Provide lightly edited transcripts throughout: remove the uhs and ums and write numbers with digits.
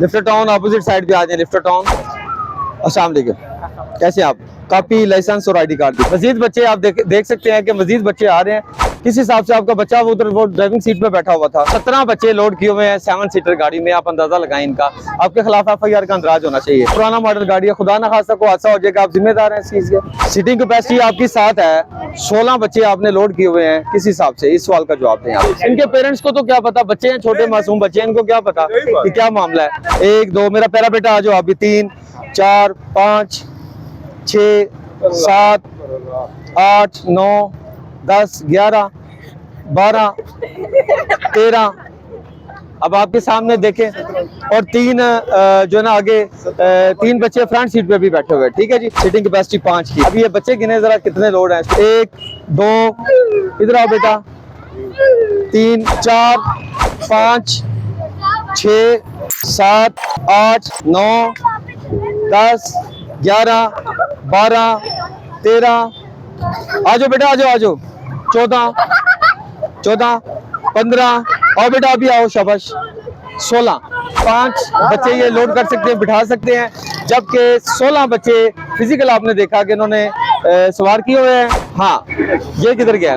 Lifter town opposite side पे आ जाए। Lifter town. अस्सलाम वालेकुम, कैसे आप? कॉपी, लाइसेंस और आईडी कार्ड। मजीद बच्चे आप देख सकते हैं कि मजीद बच्चे आ रहे हैं। किस हिसाब से आपका बच्चा वो उधर वो ड्राइविंग सीट पे बैठा हुआ था। 17 बच्चे लोड किए हुए हैं 7 सीटर गाड़ी में। आप अंदाजा लगाएं इनका। आपके खिलाफ FIR का अंदराज होना चाहिए। पुराना मॉडल गाड़ी है, खुदा ना खासा को हादसा हो जाएगा, आप जिम्मेदार हैं इस चीज के। सीटिंग कैपेसिटी आपकी 7 है, 16 बच्चे आपने लोड किए हुए हैं। किस हिसाब से? इस सवाल का जवाब दें आप। इनके पेरेंट्स को तो क्या पता, बच्चे हैं छोटे मासूम बच्चे हैं, इनको क्या पता कि क्या मामला है। 1 2 मेरा प्यारा बेटा आ जाओ आप भी। 3 4 5 6 7 8 9 10 11 12 13। अब आपके सामने देखें। और 3 जो है ना आगे 3 बच्चे फ्रंट सीट पे भी बैठे हुए हैं। ठीक है जी। सीटिंग कैपेसिटी 5 की। अब ये बच्चे गिने जरा कितने लोड हैं। 1 2 इधर आओ बेटा। 3 4 5 6 7 8 9 10 11 12 13। आ जाओ बेटा, आ जाओ, आ जाओ। 14 15। और बेटा अभी आओ, शाबाश। 16। 5 बच्चे ये लोड कर सकते हैं, बिठा सकते हैं। जबकि 16 बच्चे फिजिकल आपने देखा कि इन्होंने सवार किए हुए हैं। हाँ, ये किधर गया?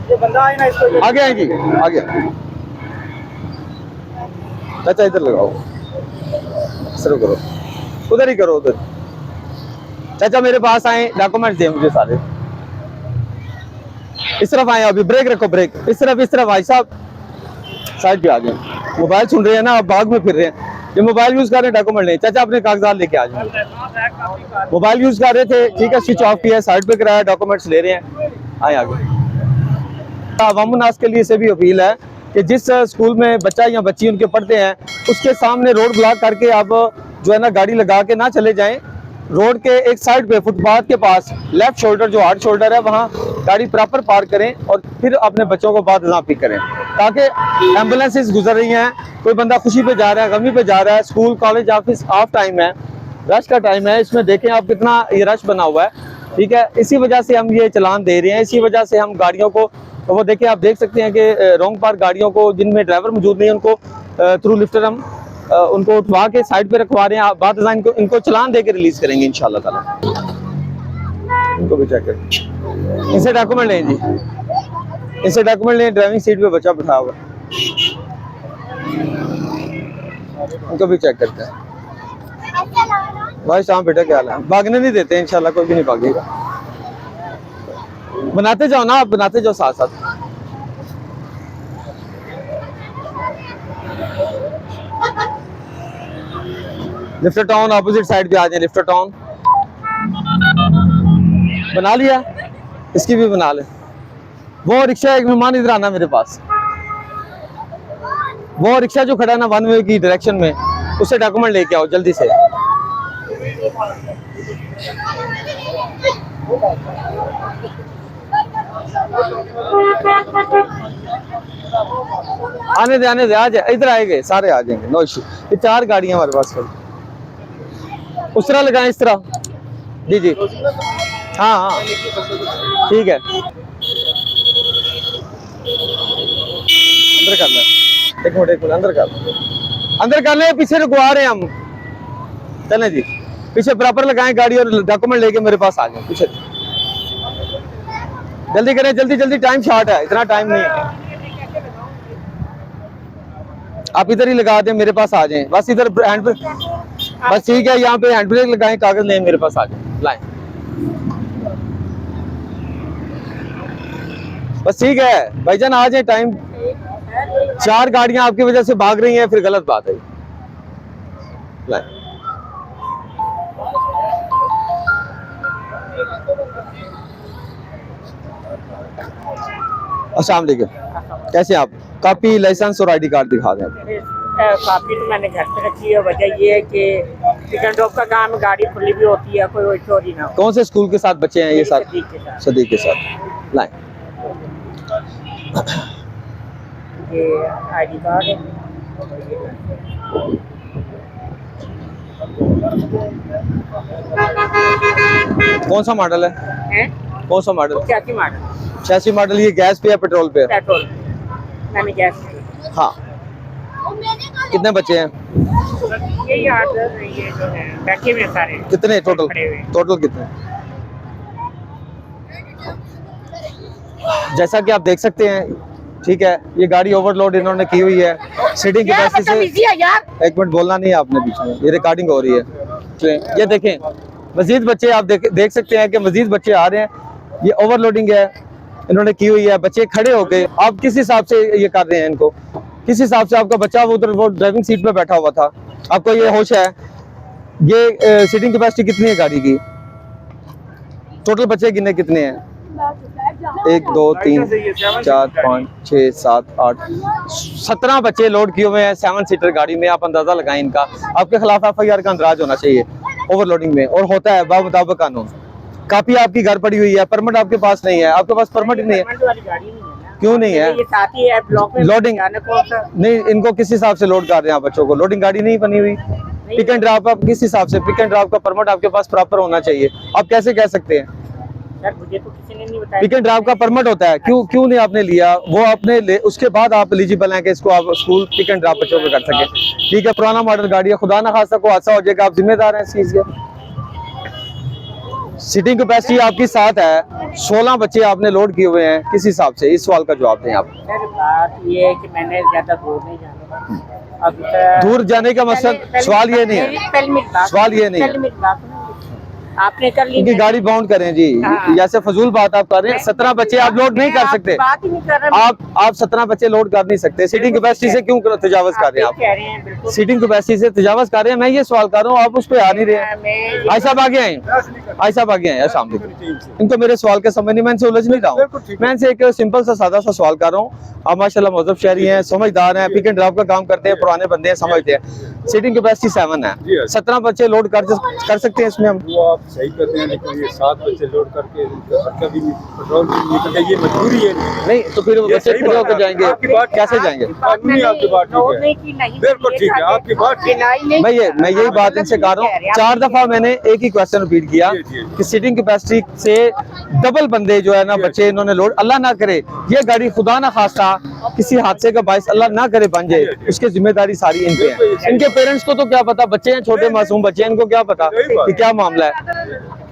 ये बंदा आगे है जी, आगे। अच्छा इधर लगाओ, शुरू करो, उधर ही करो, उधर। चाचा मेरे पास आए, डॉक्यूमेंट दे मुझे सारे। इस तरफ आए, अभी ब्रेक रखो, ब्रेक। इस तरफ भाई साहब, साइड पे आ गए। मोबाइल सुन रहे हैं ना, आप बाग में फिर रहे हैं। ये मोबाइल यूज कर रहे हैं, डॉक्यूमेंट नहीं। चाचा अपने कागजात लेके आ जाए। मोबाइल यूज कर रहे थे, ठीक है, स्विच ऑफ किया, साइड पे कराया, डॉक्यूमेंट्स ले रहे हैं। आए आगे। अवामुन्नास के लिए से भी अपील है कि जिस स्कूल में बच्चा या बच्ची उनके पढ़ते हैं, उसके सामने रोड ब्लॉक करके आप जो है ना गाड़ी लगा के ना चले जाएं। रोड के एक साइड पे फुटपाथ के पास लेफ्ट शोल्डर जो हार्ड शोल्डर है, वहाँ गाड़ी प्रॉपर पार्क करें और फिर अपने बच्चों को बाद में पिक करें, ताकि एम्बुलेंसेस गुजर रही हैं, कोई बंदा खुशी पे जा रहा है, गमी पे जा रहा है, school college office of time है, रश का टाइम है। इसमें देखें आप कितना ये रश बना हुआ है। ठीक है, इसी वजह से हम ये चलान दे रहे हैं, इसी वजह से हम गाड़ियों को, तो वो देखिए आप देख सकते हैं कि रॉन्ग पार्क गाड़ियों को, जिनमें ड्राइवर मौजूद नहीं, उनको थ्रू लिफ्टर हम उनको उठवा के साइड पे रखवा रहे हैं। बाद इनको चलान दे के रिलीज करेंगे इंशाल्लाह ताला। इनको भी चेक करें, इनसे डॉक्यूमेंट लें जी, इनसे डॉक्यूमेंट लें। ड्राइविंग सीट पे बच्चा बैठा हुआ, इनको भी चेक करते हैं। भाई शाम बेटा क्या हाल है? भागने नहीं देते इंशाल्लाह, कोई भी नहीं भागेगा। बनाते जाओ ना आप, बनाते जाओ साथ साथ। लिफ्टर टाउन अपोजिट साइड पे आ जाए। लिफ्टर टाउन बना लिया, इसकी भी बना ले। वो रिक्शा, एक मेहमान इधर आना मेरे पास। वो रिक्शा जो खड़ा है ना 1 वे की डायरेक्शन में, उससे डॉक्यूमेंट लेके आओ जल्दी से। आने दे, आ जाए, इधर आएंगे सारे, आ जाएंगे, नो इशू। ये 4 गाड़ियां हमारे पास खड़ी। उस तरह लगाएं, इस तरह। जी जी, हाँ हाँ ठीक है। अंदर कर ले, एक मिनट अंदर कर ले। पीछे रुकवा रहे हैं हम, चलें जी। पीछे प्रॉपर लगाएं गाड़ी और डॉक्यूमेंट लेके मेरे पास आ जाए। पीछे जल्दी करें, जल्दी, टाइम शॉर्ट है, इतना टाइम नहीं है। आप इधर ही लगा दें, मेरे पास आ जाएं। बस इधर हैंड ब्रेक, बस ठीक है, यहाँ पे हैंड ब्रेक लगाएं, कागज लें, मेरे पास आ जाएं, लाएं। बस ठीक है भाईजान, आ जाए। टाइम 4 गाड़ियां आपकी वजह से भाग रही हैं, फिर गलत बात है। लाएं। अस्सलाम वालेकुम, कैसे आप? कॉपी, लाइसेंस और आईडी कार्ड दिखा दें। कॉपी तो मैंने घर पे रखी है। वजह ये है कि पिक एंड ड्रॉप का काम, गाड़ी खुली भी होती है, कोई चोरी ना हो। कौन से स्कूल के साथ बच्चे हैं ये? साथ सदीक के साथ। लाएं। ये आईडी कार्ड है। कौन सा मॉडल है? कौन सा मॉडल? 86 मॉडल। ये गैस पे है पेट्रोल पे? पेट्रोल। मैंने गैस। हाँ, कितने बच्चे हैं? यही 8-10 ये जो है बैठे हुए सारे कितने टोटल? खड़े हुए। टोटल कितने? जैसा कि आप देख सकते हैं, ठीक है, ये गाड़ी ओवरलोड इन्होंने की हुई है। सीटिंग कैपेसिटी से एक मिनट बोलना नहीं है आपने बीच में, ये रिकॉर्डिंग हो रही है। ये देखें, मजीद बच्चे आप देख सकते हैं कि मजीद बच्चे आ रहे हैं। ये ओवरलोडिंग है इन्होंने की हुई है। बच्चे खड़े होके आप किस हिसाब से ये कर रहे हैं इनको? किस हिसाब से आपका बच्चा वो उधर वो ड्राइविंग सीट पे बैठा हुआ था, आपको ये होश है? ये सीटिंग कैपेसिटी कितनी है गाड़ी की? टोटल बच्चे गिने कितने हैं? 1 2 3 4 5 6 7 8 17 बच्चे लोड किए हुए हैं 7 सीटर गाड़ी में। आप अंदाजा लगाएं इनका। आपके खिलाफ FIR का अंदराज होना चाहिए ओवरलोडिंग में, और होता है बामुताबिक कानून। कापी आपकी घर पड़ी हुई है, परमिट आपके पास नहीं है। आपके पास परमिट ही नहीं है, वाली गाड़ी नहीं है ना। क्यों नहीं है? ये साथ ही है ब्लॉक में लोडिंग जाने को नहीं, इनको किस हिसाब से लोड कर रहे हैं आप बच्चों को? लोडिंग गाड़ी नहीं बनी हुई। पिक एंड ड्रॉप आप किस हिसाब से? पिक एंड ड्रॉप का परमिट आपके पास प्रॉपर होना चाहिए। आप कैसे कह सकते हैं? सर मुझे तो किसी ने नहीं बताया। पिक एंड ड्रॉप का परमिट होता है, क्यों नहीं आपने लिया? वो आपने उसके बाद आप एलिजिबल हैं कि इसको आप स्कूल पिक एंड ड्रॉप बच्चों को कर सके। ठीक है, पुराना मॉडल गाड़ी है, खुदा ना खासा को हादसा हो जाएगा, आप जिम्मेदार हैं इस चीज के। सीटिंग कैपेसिटी आपकी 7 है, 16 बच्चे आपने लोड किए हुए हैं, किस हिसाब से? इस सवाल का जवाब दें आप। सर बात ये है कि मैंने ज्यादा दूर नहीं जाना। अब दूर जाने का मकसद सवाल ये नहीं है, सवाल ये नहीं है। आपने कर ली इनकी गाड़ी बाउंड करें जी। हाँ। जैसे फजूल बात आप कर रहे हैं। 17 बच्चे आप लोड नहीं कर सकते। बात ही नहीं कर रहे। आप 17 बच्चे लोड कर नहीं सकते। सीटिंग कैपेसिटी से क्यों तजावज कर रहे हैं कह रहे हैं बिल्कुल। आप? सीटिंग कैपेसिटी से तजावज कर रहे हैं, मैं ये सवाल कर रहा हूँ, आप उस पर आ नहीं रहे हैं। भाई साहब आगे आए, भाई साहब आगे आए। अस्सलाम वालेकुम। इनको मेरे सवाल के समझ नहीं, मैं इनसे उलझ नहीं रहा हूँ, मैं इनसे एक सिंपल सा सादा सा सवाल कर रहा हूँ। आप माशाल्लाह मौजूद शहरी हैं, समझदार हैं, पिक एंड ड्रॉप का काम करते हैं, पुराने बंदे हैं, समझते हैं। सीटिंग कैपेसिटी 7 है, 17 बच्चे लोड कर सकते हैं इसमें हम? वो आप सही करते हैं, लेकिन ये 7 बच्चे लोड करके खर्चा भी पेट्रोल भी निकल जाए, ये मजबूरी है। नहीं तो फिर वो बच्चे खड़े होकर जाएंगे, कैसे जाएंगे? कानूनी आपकी बात ठीक है, बिल्कुल ठीक है, आपकी बात ठीक है। मैं यही बात इनसे कर रहा हूँ। 4 दफा मैंने एक ही क्वेश्चन रिपीट किया कि सीटिंग कैपेसिटी से डबल बंदे जो है ना बच्चे इन्होंने लोड, अल्लाह ना करे ये गाड़ी खुदा ना खास्ता किसी हादसे का बायस अल्लाह ना करे बन जाए, उसकी जिम्मेदारी सारी इन पे है। इनके पेरेंट्स को तो क्या पता, बच्चे हैं छोटे मासूम बच्चे हैं, इनको क्या पता कि क्या मामला है।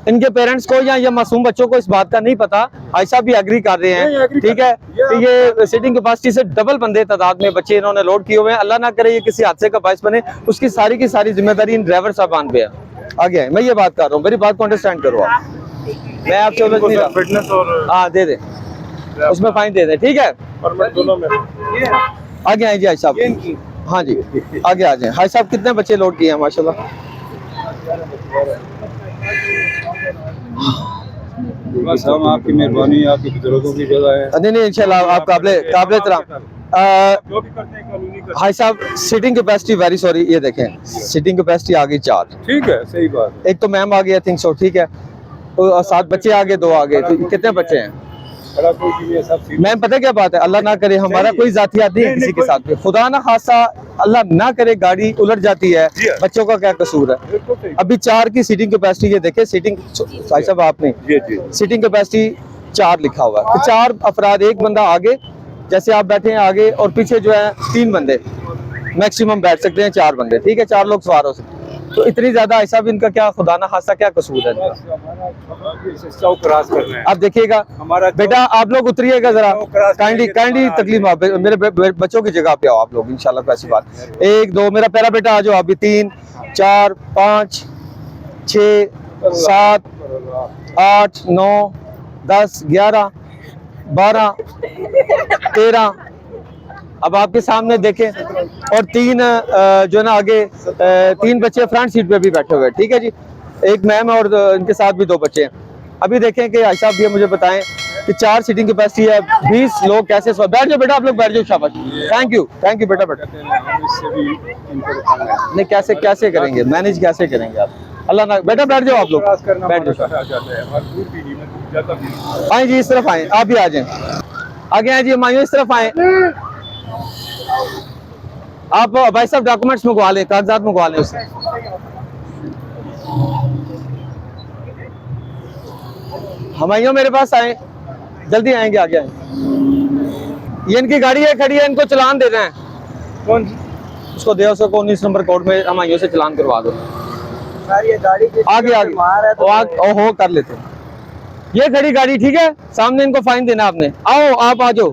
इनके पेरेंट्स को या मासूम बच्चों को इस बात का नहीं पता। ऐसा भी एग्री कर रहे हैं, ठीक है, कि ये सीटिंग कैपेसिटी से डबल बंदे तादाद में बच्चे इन्होंने लोड किए हुए हैं। अल्लाह ना करे ये किसी हादसे का बायस बने, उसकी सारी की सारी जिम्मेदारी इन ड्राइवर साहबान पे है। आगे मैं ये बात कर रहा हूँ, मेरी बात को अंडरस्टैंड करो आप। मैं आपसे उलझ नहीं रहा। फिटनेस और हाँ दे दे, उसमें फाइन दे दे, ठीक है। परमिट दोनों में आगे आए जी हाई साहब। हाँ जी आगे आ जाए। हाई साहब कितने बच्चे लोड किए हैं माशाल्लाह? बस हम आपकी मेहरबानी, आपके बुजुर्गों की जगह है। नहीं इंशाल्लाह आप काबिल तरह। जो भी करते हैं कानूनी करते हैं। हाई साहब सीटिंग कैपेसिटी वेरी सॉरी, ये देखें सीटिंग कैपेसिटी आ गई 4। ठीक है, सही बात है। एक तो मैम आ गई, आई थिंक सो, ठीक है, तो 7 बच्चे आ गए, 2 आ गए, तो कितने बच्चे हैं? बड़ा कोई भी है, सब सीट- मैम पता क्या बात है, अल्लाह ना करे हमारा कोई जातियात नहीं है किसी के साथ में, खुदा ना खासा अल्लाह ना करे गाड़ी उलट जाती है, जी हाँ। बच्चों का क्या कसूर है? बिल्कुल सही। अभी 4 की सीटिंग कैपेसिटी, ये देखे सीटिंग भाई साहब आपने जी जी सीटिंग कैपेसिटी 4 लिखा हुआ है, तो 4 अफराद, एक बंदा आगे जैसे आप बैठे हैं आगे, और पीछे जो है 3 बंदे मैक्सिमम बैठ सकते हैं, 4 बंदे, ठीक है, 4 लोग सवार हो सकते हैं। तो इतनी ज्यादा ऐसा भी इनका क्या खुदा ना खासा क्या कसूर है? बस हमारा सिस्टम क्रॉस कर रहे हैं। आप देखिएगा हमारा बेटा, आप लोग उतरिएगा जरा, क्रॉस काइंडली करेंगे तो तकलीफ आप मेरे बच्चों की जगह पे आओ आप लोग इंशाल्लाह, ऐसी बात। 1 2 मेरा प्यारा बेटा आ जाओ, अभी 3 4 5 6 7 8 9 10 11 12 13। अब आपके सामने देखें, और 3 जो है ना आगे 3 बच्चे फ्रंट सीट पे भी बैठे हुए हैं, ठीक है जी, एक मैम और इनके साथ भी 2 बच्चे हैं। अभी देखें कि आयशा भी मुझे बताएं कि 4 सीटिंग कैपेसिटी है, 20 लोग कैसे बैठ जाओ बेटा, आप लोग बैठ जाओ, शाबाश, थैंक यू बेटा बेटा। इससे भी इनको रखना है। नहीं कैसे करेंगे मैनेज, कैसे करेंगे आप? अल्लाह ना बेटा बैठ जाओ, आप लोग क्रॉस करना बैठ जाओ, आ जाता है, हमारा दूर भी नहीं, मैं दूर जाता भी नहीं। आए जी इस तरफ आए, आप भी आ जाए, आगे आए जी माइयों, इस तरफ आए आप। भाई साहब डॉक्यूमेंट्स मंगवा लें, कागजात मंगवा लें उससे। हमाइयों मेरे पास आए, जल्दी आएंगे, आगे आए। ये इनकी गाड़ी है खड़ी है, इनको चलान दे रहे हैं। कौन सी? उसको दे, उसको 19 नंबर कोड में हम से चलान करवा दो। सर ये गाड़ी आगे आगे हो कर लेते हैं। ये खड़ी गाड़ी, ठीक है, सामने इनको फाइन देना आपने। आओ आप आ जाओ।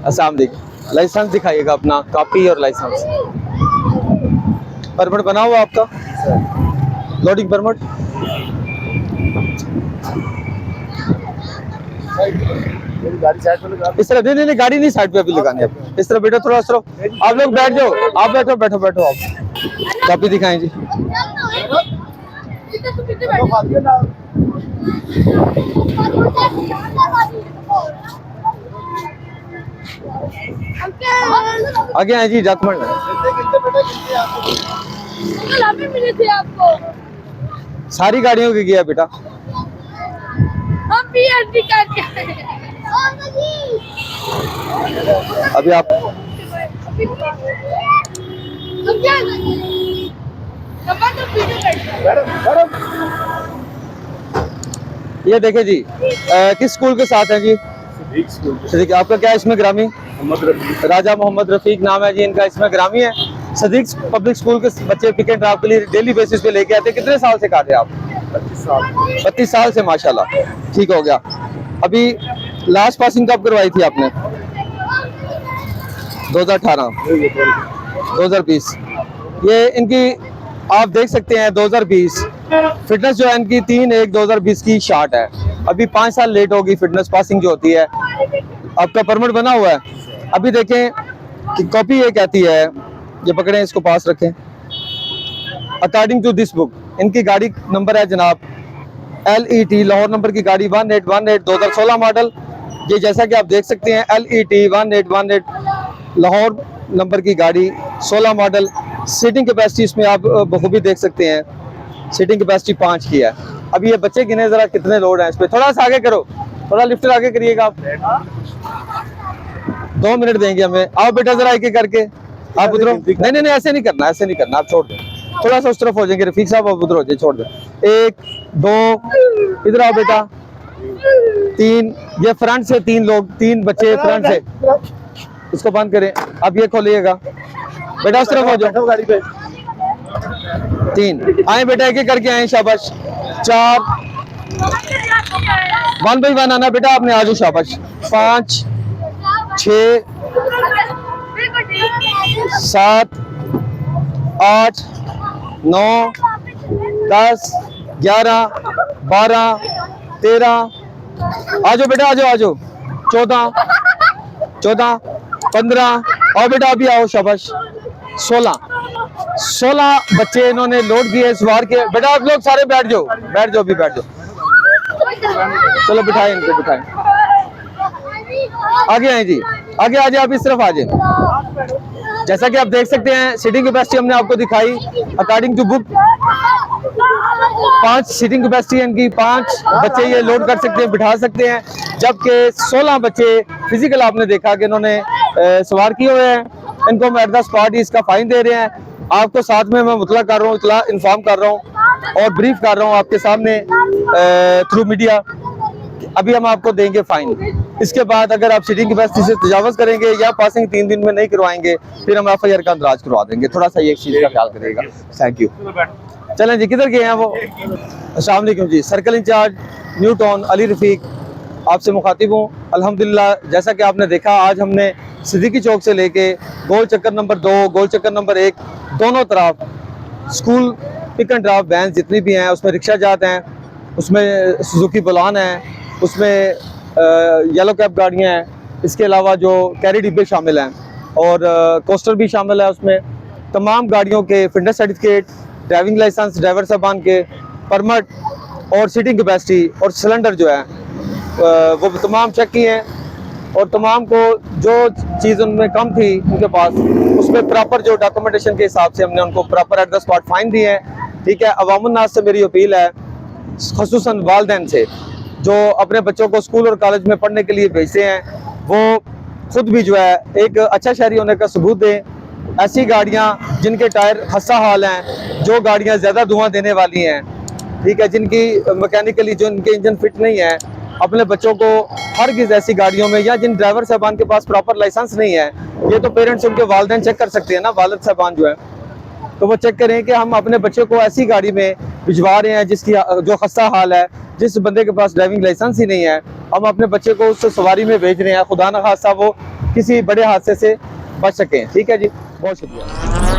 अस्सलाम वालेकुम। लाइसेंस दिखाइएगा अपना, कॉपी और लाइसेंस। परमिट बना हुआ आपका, लोडिंग परमिट। गाड़ी साइड पे लगा। इस तरह नहीं, गाड़ी नहीं साइड पे अभी लगानी है। इस तरह बेटा, थोड़ा सा आप लोग बैठ जाओ, आप बैठो बैठो बैठो। आप कॉपी दिखाएं जी। आगे आए जी, डॉक्यूमेंट मिले थे आपको। सारी गाड़ियों की गया बेटा। हम भी एंट्री करके अभी आप ये देखे जी, किस स्कूल के साथ है जी? सदीक। आपका क्या इसमें ग्रामी? राजा मोहम्मद रफीक नाम है जी इनका, इसमें ग्रामी है। सदीक पब्लिक स्कूल के बच्चे पिक एंड ड्रॉप के लिए डेली बेसिस पे लेके आते हैं। कितने साल से काटे आप? 32 साल से, माशाल्लाह, ठीक हो गया। अभी लास्ट पासिंग कब करवाई थी आपने? 2018 2020। ये इनकी आप देख सकते हैं 2020 फिटनेस जो है इनकी 3/1/2020 की शार्ट है। अभी 5 साल लेट होगी फिटनेस पासिंग जो होती है। आपका परमिट बना हुआ है। अभी देखें कि कॉपी ये कहती है, ये पकड़ें, इसको पास रखें। अकॉर्डिंग टू दिस बुक इनकी गाड़ी नंबर है जनाब LET लाहौर नंबर की गाड़ी 1818 2016 मॉडल। ये जैसा कि आप देख सकते हैं LET 1818 लाहौर नंबर की गाड़ी 16 मॉडल। सीटिंग कैपेसिटी इसमें आप बखूबी देख सकते हैं, सीटिंग कैपेसिटी 5 की है। अभी ये बच्चे गिने जरा कितने लोड हैं इस पे। थोड़ा सा आगे करो, थोड़ा लिफ्टर आगे करिएगा आप। 2 मिनट देंगे हमें। आओ बेटा जरा एक एक करके आप उधरो। नहीं नहीं नहीं, ऐसे नहीं करना, ऐसे नहीं करना, आप छोड़ दें। थोड़ा सा उस तरफ हो जाएंगे रफीक साहब, आप उधर हो जाए, छोड़ दें। 1 2 इधर आओ बेटा। 3 ये फ्रंट से 3 लोग, 3 बच्चे फ्रंट से। इसको बंद करें। अब ये खोलिएगा बेटा, उस तरफ हो जाओ गाड़ी पे। 3 आए बेटा, एक एक करके आए, शाबाश। 4 1 बाई 1 आना बेटा, आपने आ जाओ, शाबाश। 5 6 7 8 9 10 11 12 13 आ जाओ बेटा, आ जाओ आ जाओ। 14 15 और बेटा अभी आओ, शाबाश। 16 बच्चे इन्होंने लोड किए, सवार किए। बेटा आप लोग सारे बैठ जाओ, बैठ जाओ, अभी बैठ जाओ। चलो बिठाएं इनको, बिठाएं। आगे आए जी, आगे आ जाए, आप इस तरफ आ जाए। जैसा कि आप देख सकते हैं सीटिंग कैपेसिटी हमने आपको दिखाई according to book. 5 seating capacity है इनकी, 5 बच्चे ये लोड कर सकते हैं, बिठा सकते हैं। जबकि 16 बच्चे फिजिकल आपने देखा कि इन्होंने सवार किए हुए हैं। इनको हम एट द स्पॉट इसका फाइन दे रहे हैं। आपको साथ में मैं मुतला कर रहा हूँ, इतला इन्फॉर्म कर रहा हूँ और ब्रीफ कर रहा हूँ आपके सामने थ्रू मीडिया। अभी हम आपको देंगे फाइन। इसके बाद अगर आप सीटिंग कैपेसिटी से तजावज़ करेंगे या पासिंग 3 दिन में नहीं करवाएंगे, फिर हम FIR का अंदराज करवा देंगे। थोड़ा सा ये चीज़ का ख्याल करिएगा। Thank you. चलें जी, किधर गए हैं वो? अस्सलाम वालेकुम जी, सर्कल इंचार्ज न्यू टाउन अली रफ़ीक आपसे मुखातिब हूँ। अल्हम्दुलिल्लाह, जैसा कि आपने देखा, आज हमने सिद्दीकी चौक से लेके गोल चक्कर नंबर 2, गोल चक्कर नंबर 1 दोनों तरफ school pick and drop van जितनी भी हैं, उसमें रिक्शा जाते हैं, उसमें सुजुकी बुलान है, उसमें येलो कैब गाड़ियाँ हैं, इसके अलावा जो कैरी डिब्बे शामिल हैं और कोस्टर भी शामिल है। उसमें तमाम गाड़ियों के fitness certificate, driving licence, driver साहबान के परमिट और सीटिंग कैपेसिटी और सिलेंडर जो है वो तमाम चेक किए हैं और तमाम को जो चीज़ उनमें कम थी उनके पास, उसमें प्रॉपर जो डॉक्यूमेंटेशन के हिसाब से हमने उनको proper at the spot fine दिए हैं। ठीक है, अवामुन्नास से मेरी अपील है, ख़ुसूसन वालिदैन से जो अपने बच्चों को स्कूल और कॉलेज में पढ़ने के लिए भेजते हैं, वो खुद भी जो है एक अच्छा शहरी होने का सबूत दें। ऐसी गाड़ियाँ जिनके टायर खस्ता हाल हैं, जो गाड़ियाँ ज़्यादा धुआं देने वाली हैं, ठीक है, जिनकी मैकेनिकली जो इनके इंजन फिट नहीं है, अपने बच्चों को हरगिज़ ऐसी गाड़ियों में, या जिन ड्राइवर साहबान के पास प्रॉपर लाइसेंस नहीं है, ये तो पेरेंट्स उनके वालिदैन चेक कर सकते हैं ना, वालिद साहबान जो है, तो वो चेक करें कि हम अपने बच्चे को ऐसी गाड़ी में भिजवा रहे हैं जिसकी जो खस्ता हाल है, जिस बंदे के पास ड्राइविंग लाइसेंस ही नहीं है, हम अपने बच्चे को उस सवारी में भेज रहे हैं, खुदा न खास्ता वो किसी बड़े हादसे से बच सकें। ठीक है जी, बहुत शुक्रिया।